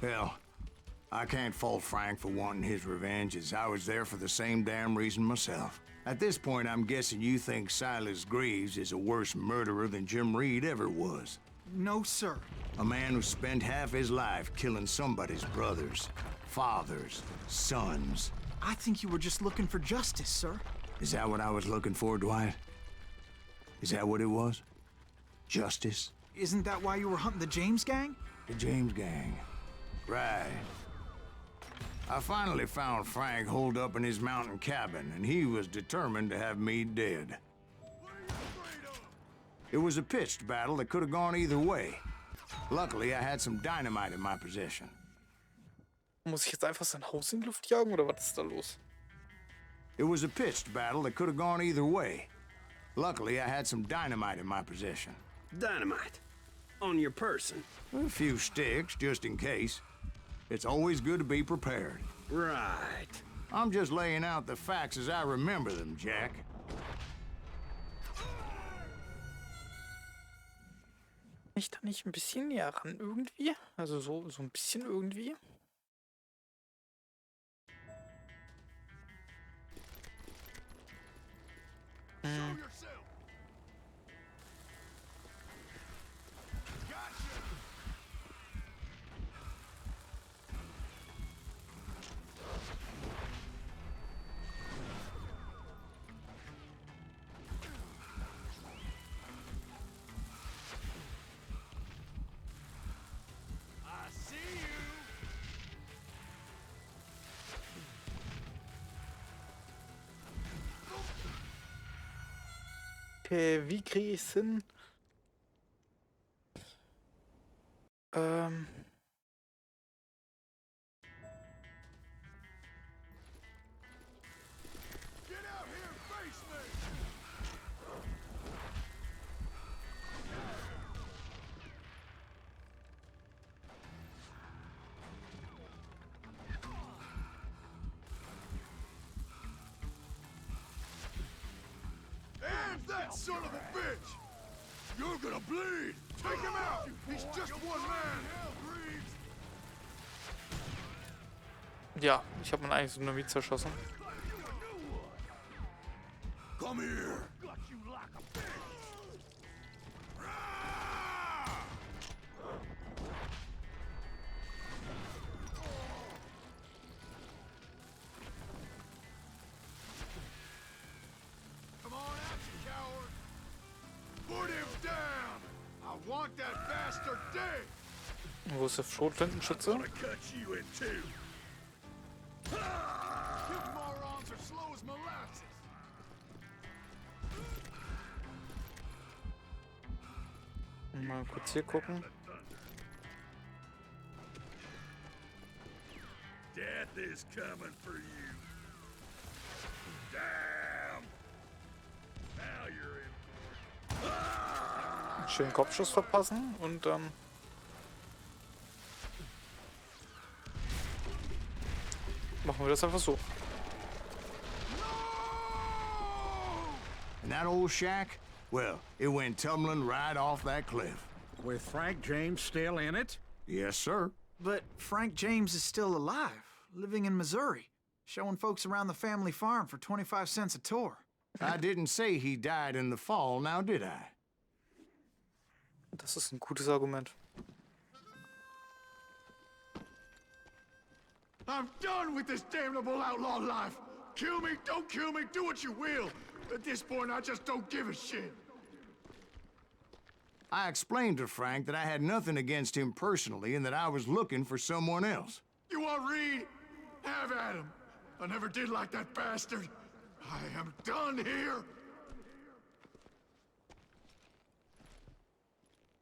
Hell, I can't fault Frank for wanting his revenge, as I was there for the same damn reason myself. At this point, I'm guessing you think Silas Greaves is a worse murderer than Jim Reed ever was. No, sir. A man who spent half his life killing somebody's brothers, fathers, sons. I think you were just looking for justice, sir. Is that what I was looking for, Dwight? Is that what it was? Justice? Isn't that why you were hunting the James gang? The James gang. Right. I finally found Frank holed up in his mountain cabin, and he was determined to have me dead. It was a pitched battle that could have gone either way. Luckily, I had some dynamite in my possession. Muss ich jetzt einfach sein Haus in die Luft jagen oder was ist da los? It was a pitched battle that could have gone either way. Luckily, I had some dynamite in my possession. Dynamite? On your person? A few sticks, just in case. It's always good to be prepared. Right. I'm just laying out the facts as I remember them, Jack. Ich da nicht ein bisschen näher ran irgendwie? Also so ein bisschen irgendwie? Hm. Okay, wie kriege ich es hin? That son of a bitch! You're gonna bleed! Take him out! He's just one man! Ja, ich habe meinen eigenen Dynamit zerschossen. Come here! Wo ist der Schrotflintenschütze? Mal kurz hier gucken. Death is coming for you. Damn! Now you're in. Schönen Kopfschuss verpassen und dann machen wir das einfach so. And that old shack? Well, it went tumbling right off that cliff. With Frank James still in it? Yes, sir. But Frank James is still alive, living in Missouri, showing folks around the family farm for 25 cents a tour. I didn't say he died in the fall, now did I? Das ist ein gutes Argument. I'm done with this damnable outlaw life. Kill me, don't kill me, do what you will. At this point, I just don't give a shit. I explained to Frank that I had nothing against him personally and that I was looking for someone else. You want Reed? Have at him. I never did like that bastard. I am done here.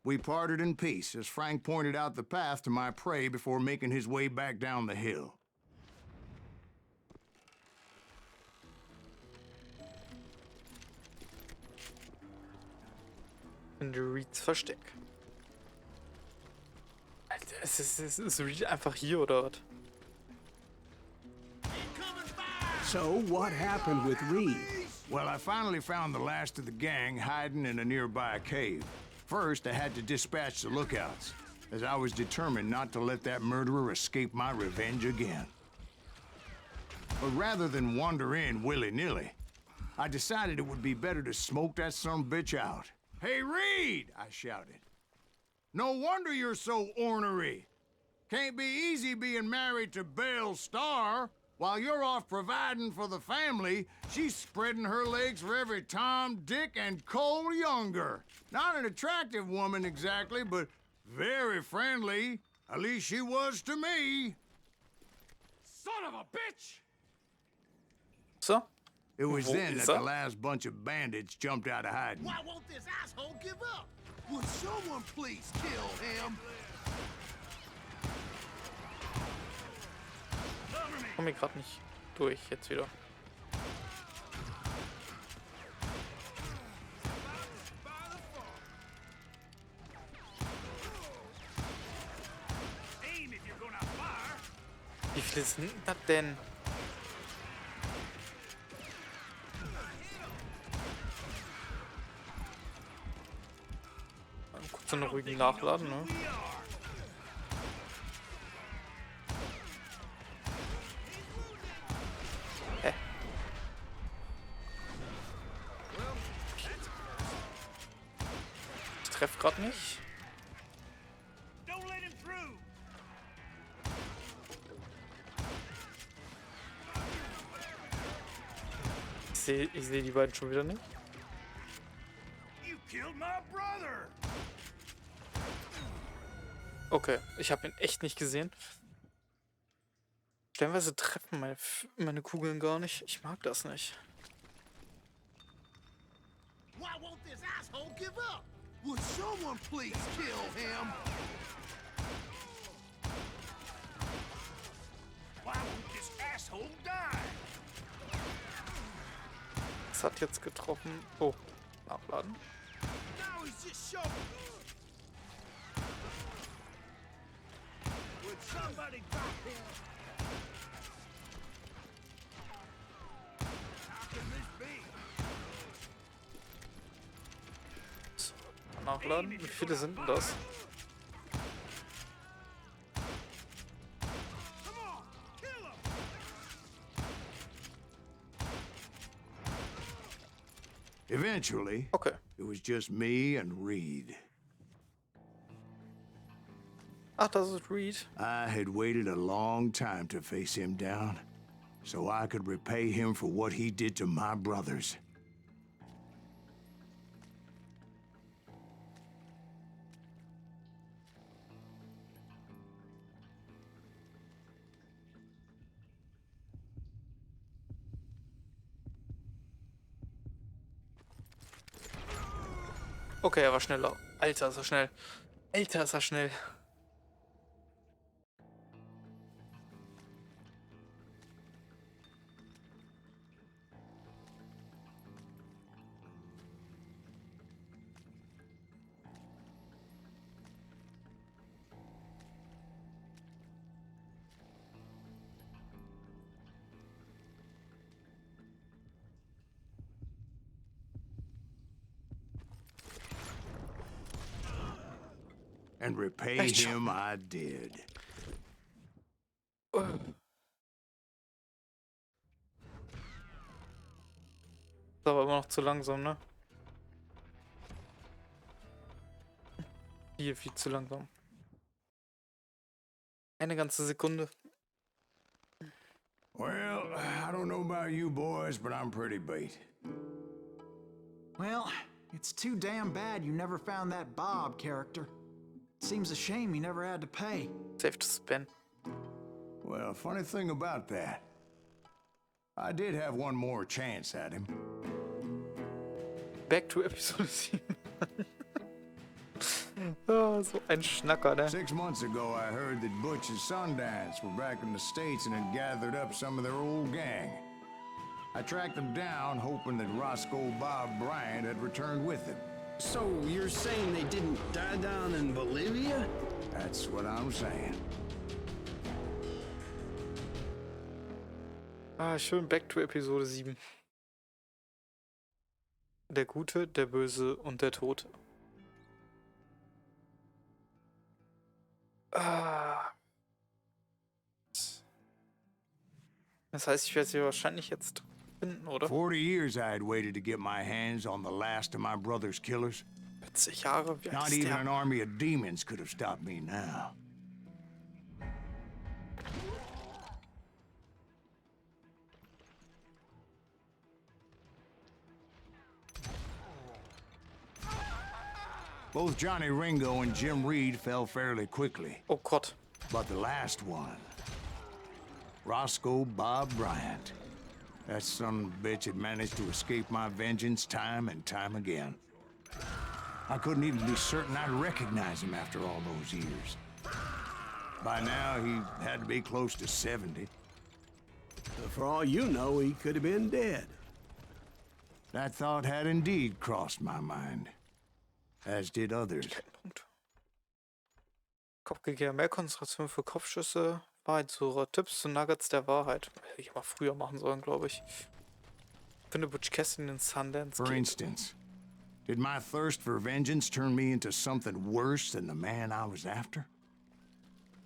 We parted in peace as Frank pointed out the path to my prey before making his way back down the hill. In Reeds Versteck. Alter, ist Reed einfach hier oder was? So, what happened with Reed? Well, I finally found the last of the gang hiding in a nearby cave. First, I had to dispatch the lookouts. as I was determined not to let that murderer escape my revenge again. But rather than wander in willy-nilly, I decided it would be better to smoke that sumbitch out. "Hey, Reed!" I shouted. "No wonder you're so ornery. Can't be easy being married to Belle Starr. While you're off providing for the family, she's spreading her legs for every Tom, Dick, and Cole Younger. Not an attractive woman exactly, but very friendly. At least she was to me." Son of a bitch! So? It was Wo then ist that er? the last bunch of bandits jumped out of hiding. Why won't this asshole give up? Would someone please kill him? Ich komme hier gerade nicht durch jetzt wieder. Wie viele sind das denn? Kurz einen ruhigen Nachladen, ne? Hä? Ich treffe gerade nicht. Don't let him through! Ich sehe die beiden schon wieder nicht. You killed my brother! Okay, ich habe ihn echt nicht gesehen. Stellenweise treffen meine Kugeln gar nicht. Ich mag das nicht. Why won't this asshole give up? Would someone please kill him? Why won't this asshole die? Das hat jetzt getroffen. Oh, nachladen. Now he's just showing. Would somebody drop him? How can this be? Nachladen. Wie viele sind denn das? Come on, kill him! Eventually, Okay. it was just me and Reed. Ach, das ist Reed. I had waited a long time to face him down, so I could repay him for what he did to my brothers. Okay, er war schneller. Alter, ist er schnell. Alter, ist er schnell. And repay Echt schon? him I did. Ist aber immer noch zu langsam, ne? Viel zu langsam. Eine ganze Sekunde. Well, I don't know about you boys, but I'm pretty beat. Well, it's too damn bad you never found that Bob character. Seems a shame he never had to pay. Safe to spin. Well, funny thing about that, I did have one more chance at him. Back to Episode 7. Oh, so ein Schnacker, ne? 6 months ago, I heard that Butch and Sundance were back in the States and had gathered up some of their old gang. I tracked them down, hoping that Roscoe Bob Bryant had returned with them. So you're saying they didn't die down in Bolivia? That's what I'm saying. Ah, schön Back to Episode 7. Der Gute, der Böse und der Tote. Das heißt, ich werde sie wahrscheinlich jetzt finden, oder? 40 years I had waited to get my hands on the last of my brother's killers. 40 Jahre, wie alt Not ist even der? an army of demons could have stopped me now. Both Johnny Ringo and Jim Reed fell fairly quickly, Oh Gott. but the last one, Roscoe Bob Bryant, that son of a bitch had managed to escape my vengeance time and time again. I couldn't even be certain I'd recognize him after all those years. By now, he had to be close to 70. For all you know, he could have been dead. That thought had indeed crossed my mind, as did others. Punkt. Kopfgeldjäger, mehr Konzentration für Kopfschüsse, Wahrheitssuche, Tipps zu Nuggets der Wahrheit. Hätte ich mal früher machen sollen, glaube ich. Finde Butch Cassidy in Sundance. For instance, did my thirst for vengeance turn me into something worse than the man I was after?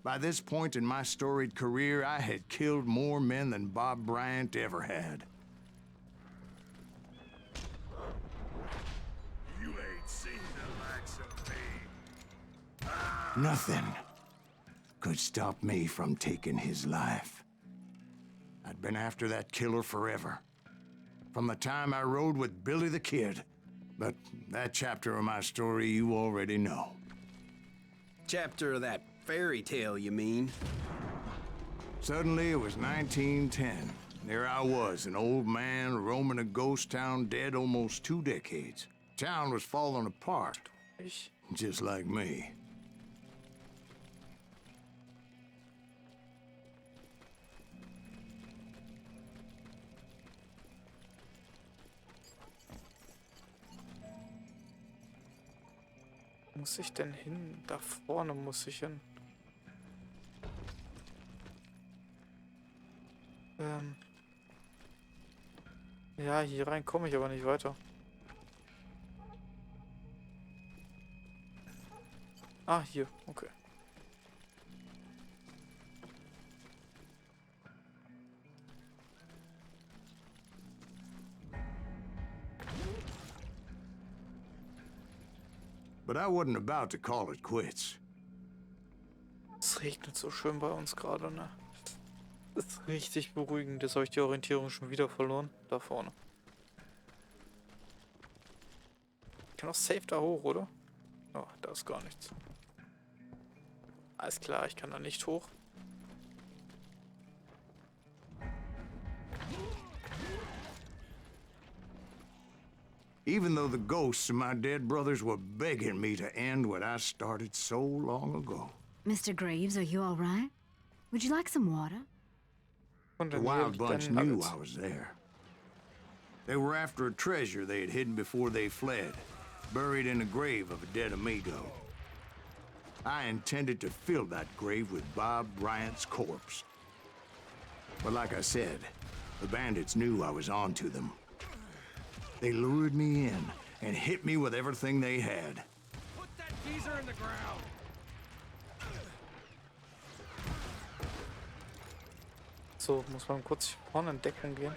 By this point in my storied career, I had killed more men than Bob Bryant ever had. You ain't seen the likes of me. Nothing could stop me from taking his life. I'd been after that killer forever. From the time I rode with Billy the Kid. But that chapter of my story you already know. Chapter of that fairy tale, you mean? Suddenly it was 1910. There I was, an old man roaming a ghost town dead almost 2 decades. Town was falling apart, Ich. just like me. Wo muss ich denn hin? Da vorne muss ich hin. Ja, hier rein komme ich aber nicht weiter. Ah, hier. Okay. But I wasn't about to call it quits. Es regnet so schön bei uns gerade, ne? Das ist richtig beruhigend. Jetzt habe ich die Orientierung schon wieder verloren. Da vorne. Ich kann auch safe da hoch, oder? Oh, da ist gar nichts. Alles klar, ich kann da nicht hoch. Even though the ghosts of my dead brothers were begging me to end what I started so long ago. Mr. Graves, are you all right? Would you like some water? Und The dann Wild hier Bunch liegt ein knew Nuggets. I was there. They were after a treasure they had hidden before they fled, buried in a grave of a dead amigo. I intended to fill that grave with Bob Bryant's corpse. But like I said, the bandits knew I was on to them. They lured me in and hit me with everything they had. Put that geezer in the ground. So, muss man kurz vorne in Deckung gehen.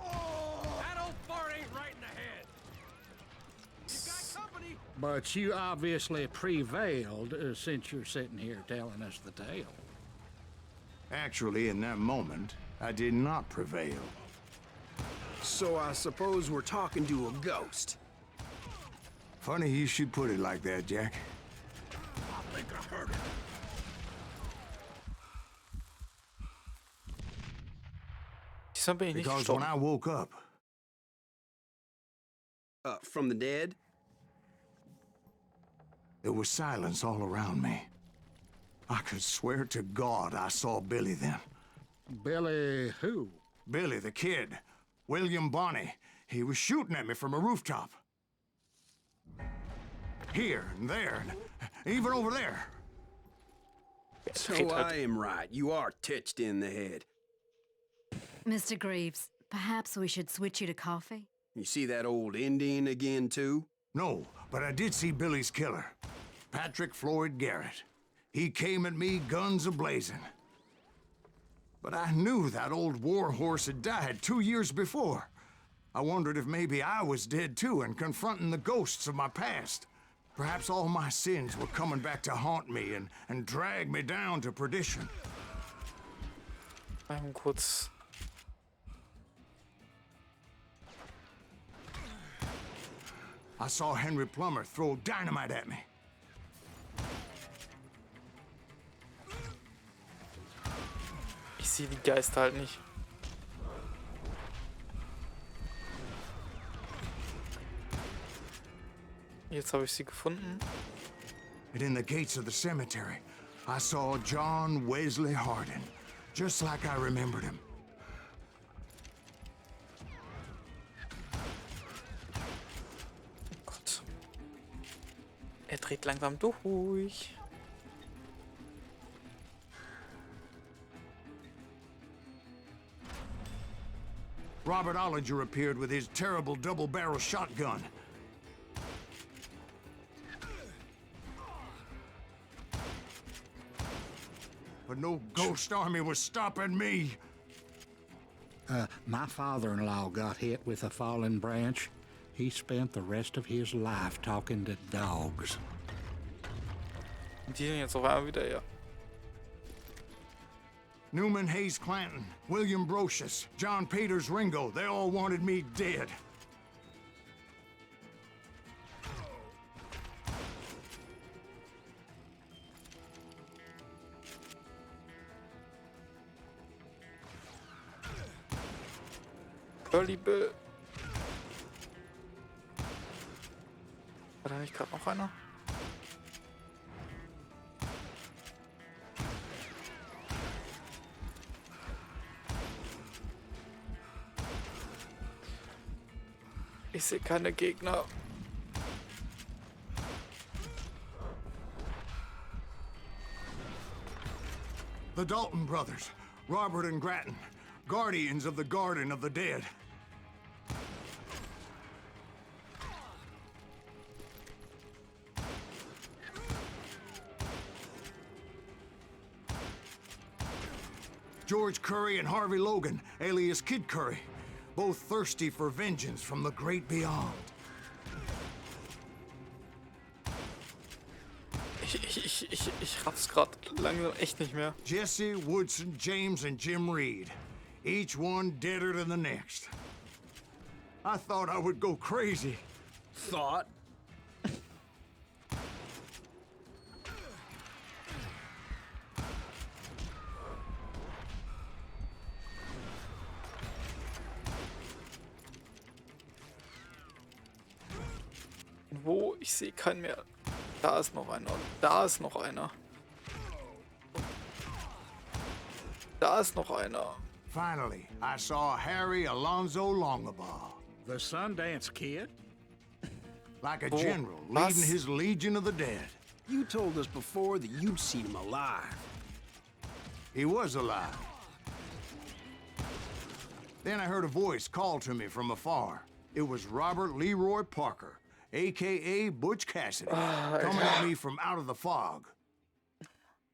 That old fart ain't right in the head. You got company. But you obviously prevailed since you're sitting here telling us the tale. Actually, in that moment, I did not prevail. So I suppose we're talking to a ghost. Funny you should put it like that, Jack. I think I heard it. Diesmal bin ich nicht Because when gestorben. I woke up, From the dead? there was silence all around me. I could swear to God I saw Billy then. Billy who? Billy the Kid, William Bonney. He was shooting at me from a rooftop. Here and there, and even over there. So I am right. You are touched in the head. Mr. Graves, perhaps we should switch you to coffee? You see that old Indian again, too? No, but I did see Billy's killer, Patrick Floyd Garrett. He came at me guns a-blazing. But I knew that old war horse had died 2 years before. I wondered if maybe I was dead too and confronting the ghosts of my past. Perhaps all my sins were coming back to haunt me and drag me down to perdition. Kurz. I saw Henry Plummer throw dynamite at me. Ich sehe die Geister halt nicht. Jetzt habe ich sie gefunden. And in the gates of the cemetery, I saw John Wesley Hardin, just like I remembered him. Oh Gott. Er dreht langsam durch. Robert Ollinger appeared with his terrible double-barrel shotgun. But no ghost army was stopping me. My father-in-law got hit with a fallen branch. He spent the rest of his life talking to dogs. Die sind jetzt auf einmal wieder, ja. Newman Hayes Clanton, William Brocious, John Peters Ringo, they all wanted me dead. Erlebe. War da nicht gerade noch einer? Ich sehe keine Gegner. The Dalton brothers, Robert and Grattan, guardians of the Garden of the Dead. George Curry and Harvey Logan, alias Kid Curry, both thirsty for vengeance from the great beyond. Ich raff's grad langsam echt nicht mehr. Jesse, Woodson, James, and Jim Reed, each one deader than the next. I thought I would go crazy. Thought? Wo? Ich sehe keinen mehr. Da ist noch einer. Da ist noch einer. Da ist noch einer. Finally, I saw Harry Alonzo Longabaugh. The Sundance Kid? Like a Oh, general was? leading his legion of the dead. You told us before that you'd seen him alive. He was alive. Then I heard a voice call to me from afar. It was Robert Leroy Parker, a.k.a. Butch Cassidy, coming at me from out of the fog.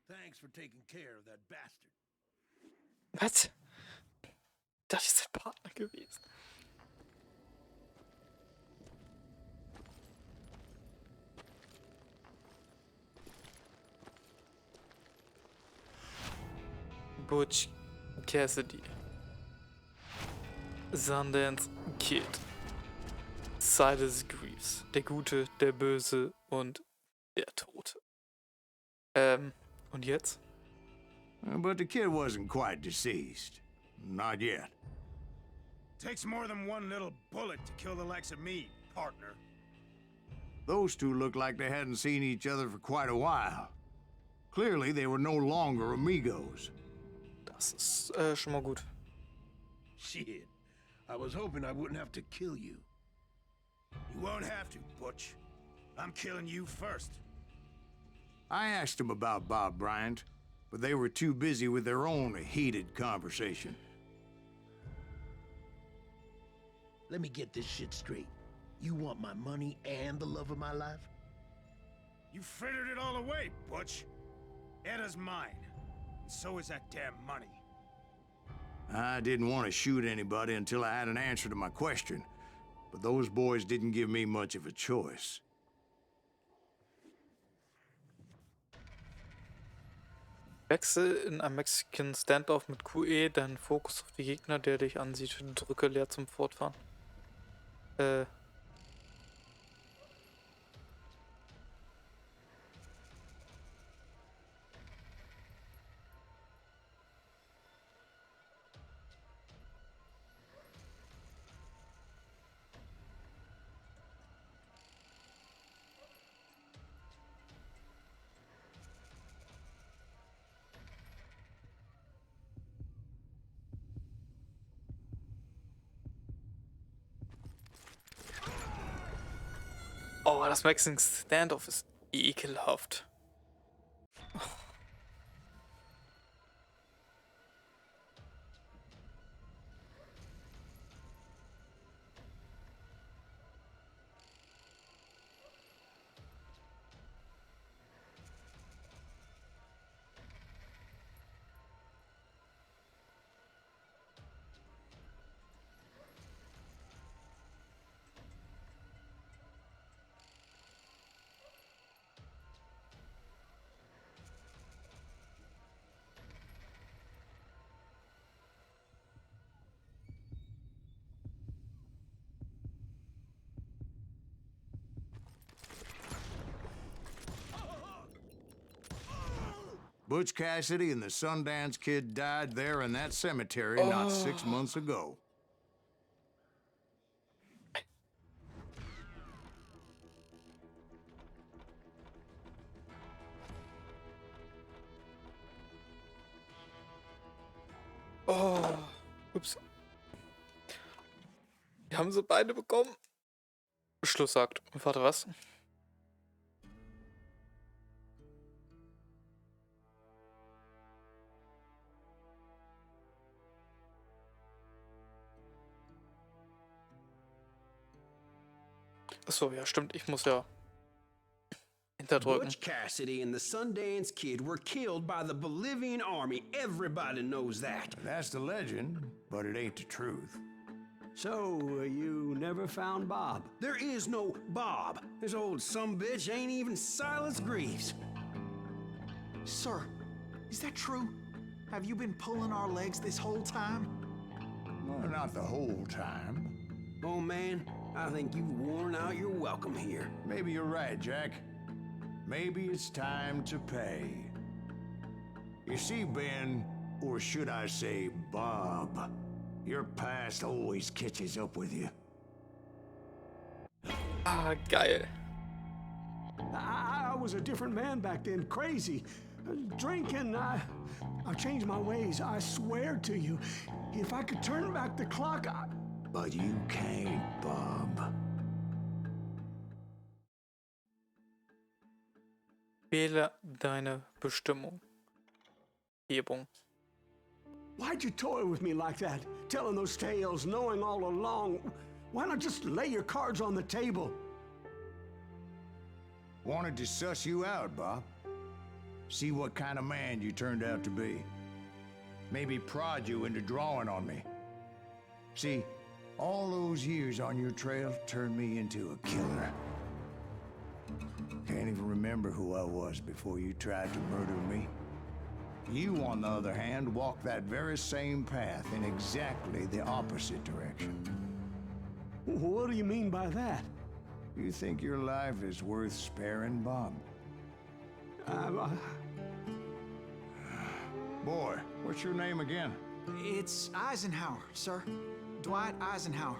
Thanks for taking care of that bastard. Was? Das ist der Partner gewesen. Butch Cassidy. Sundance Kid. Side des Griefs. Der Gute, der Böse und der Tote. Und jetzt? But the kid wasn't quite deceased. Not yet. Takes more than one little bullet to kill the likes of me, partner. Those two looked like they hadn't seen each other for quite a while. Clearly, they were no longer amigos. Das ist schon mal gut. Shit. I was hoping I wouldn't have to kill you. You won't have to, Butch. I'm killing you first. I asked them about Bob Bryant, but they were too busy with their own heated conversation. Let me get this shit straight. You want my money and the love of my life? You frittered it all away, Butch. Eda's mine. And so is that damn money. I didn't want to shoot anybody until I had an answer to my question, but those boys didn't give me much of a choice. Wechsel in einem Mexican Standoff mit QE, deinen Fokus auf die Gegner, der dich ansieht. Drücke leer zum Fortfahren. Oh, das Mexican Standoff ist ekelhaft. Butch Cassidy and the Sundance Kid died there in that cemetery not 6 months ago. Oh, ups. Wir haben sie beide bekommen. Schluss sagt. Warte, was? Achso, ja, stimmt. Ich muss ja hinterdrücken. Butch Cassidy and the Sundance Kid were killed by the Bolivian army. Everybody knows that. That's the legend, but it ain't the truth. So, you never found Bob? There is no Bob. This old sumbitch ain't even Silas Greaves. Sir, is that true? Have you been pulling our legs this whole time? Well, not the whole time. Oh, man, I think you've worn out your welcome here. Maybe you're right, Jack. Maybe it's time to pay. You see, Ben, or should I say Bob, your past always catches up with you. Ah, geil. I was a different man back then, crazy. Drinking, I've changed my ways, I swear to you. If I could turn back the clock, But you can't, Bob. Wähle deine Bestimmung. Gebung. Why'd you toy with me like that? Telling those tales, knowing all along. Why not just lay your cards on the table? Wanted to suss you out, Bob. See what kind of man you turned out to be. Maybe prod you into drawing on me. See, all those years on your trail turned me into a killer. Can't even remember who I was before you tried to murder me. You, on the other hand, walked that very same path in exactly the opposite direction. What do you mean by that? You think your life is worth sparing, Bob? Boy, what's your name again? It's Eisenhower, sir. Dwight Eisenhower.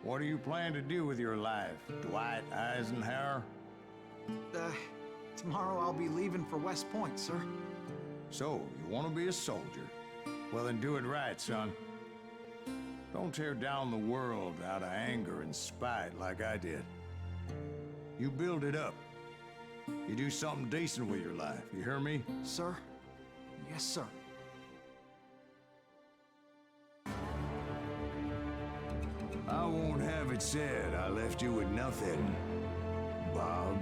What do you plan to do with your life, Dwight Eisenhower? Tomorrow I'll be leaving for West Point, sir. So, you want to be a soldier? Well, then do it right, son. Don't tear down the world out of anger and spite like I did. You build it up. You do something decent with your life, you hear me? Sir? Yes, sir. I won't have it said I left you with nothing, Bob.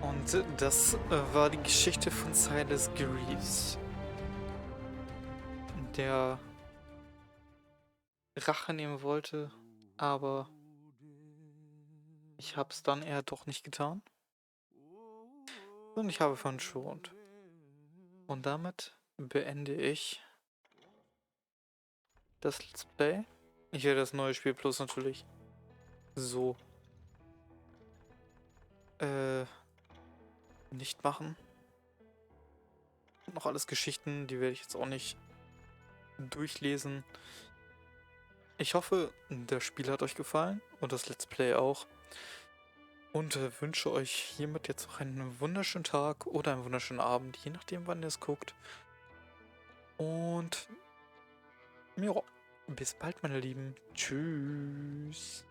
Und das war die Geschichte von Silas Greaves, der Rache nehmen wollte, aber ich habe es dann eher doch nicht getan. Und ich habe verschont. Und damit beende ich das Let's Play. Ich werde das neue Spiel plus natürlich so nicht machen. Noch alles Geschichten, die werde ich jetzt auch nicht durchlesen. Ich hoffe, das Spiel hat euch gefallen und das Let's Play auch. Und wünsche euch hiermit jetzt noch einen wunderschönen Tag oder einen wunderschönen Abend, je nachdem, wann ihr es guckt. Und ja, bis bald, meine Lieben. Tschüss.